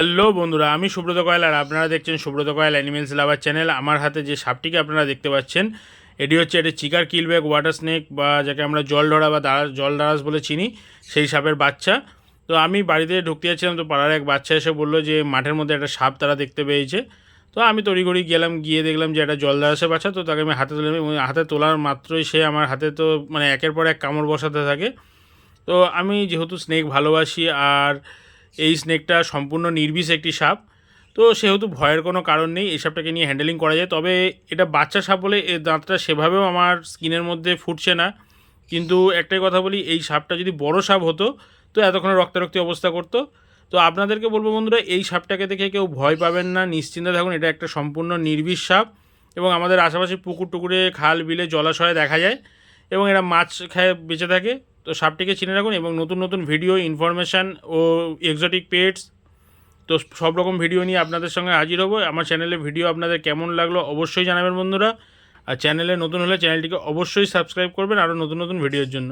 Hello বন্ধুরা, আমি সুব্রত কয়াল আর আপনারা দেখছেন Subrata Kayal animals lover channel. আমার হাতে যে সাপটিকে আপনারা দেখতে পাচ্ছেন এটি হচ্ছে একটি চিকার কিলব্যাক ওয়াটার স্নেক, বা যাকে আমরা জল ধরা বা জল দারাজ বলে চিনি, সেই সাপের বাচ্চা। তো আমি বাড়িতে ঢুকতে যাচ্ছিলাম, তো পাড়ার এক বাচ্চা এসে বললো যে মাঠের মধ্যে একটা সাপ তারা দেখতে পেয়েছে। তো আমি তড়িঘড়ি গেলাম, গিয়ে দেখলাম যে একটা জল দারাজের বাচ্চা। তো তাকে আমি হাতে তুলে, হাতে তোলার মাত্রই সে আমার হাতে তো মানে একের পর এক কামড় বসাতে থাকে। তো আমি যেহেতু স্নেক ভালোবাসি, আর এই স্নেকটা সম্পূর্ণ নির্বিষ একটি সাপ, তো সেহেতু ভয়ের কোনো কারণ নেই, এই সাপটাকে নিয়ে হ্যান্ডেলিং করা যায়। তবে এটা বাচ্চা সাপ বলে এর দাঁতটা সেভাবেও আমার স্কিনের মধ্যে ফুটছে না। কিন্তু একটাই কথা বলি, এই সাপটা যদি বড় সাপ হতো তো এতক্ষণে রক্তারক্তি অবস্থা করতো। তো আপনাদেরকে বলবো বন্ধুরা, এই সাপটাকে দেখে কেউ ভয় পাবেন না, নিশ্চিন্তে থাকুন। এটা একটা সম্পূর্ণ নির্বিষ সাপ, এবং আমাদের আশেপাশে পুকুর টুকুরে, খাল বিলে, জলাশয়ে দেখা যায়, এবং এরা মাছ খায় বেঁচে থাকে। তো সাপটিকে চিনে রাখুন, এবং নতুন নতুন ভিডিও, ইনফরমেশান ও এক্সোটিক পেটস, তো সব রকম ভিডিও নিয়ে আপনাদের সঙ্গে হাজির হবো। আমার চ্যানেলে ভিডিও আপনাদের কেমন লাগলো অবশ্যই জানাবেন বন্ধুরা। আর চ্যানেলে নতুন হলে চ্যানেলটিকে অবশ্যই সাবস্ক্রাইব করবেন আরও নতুন নতুন ভিডিওর জন্য।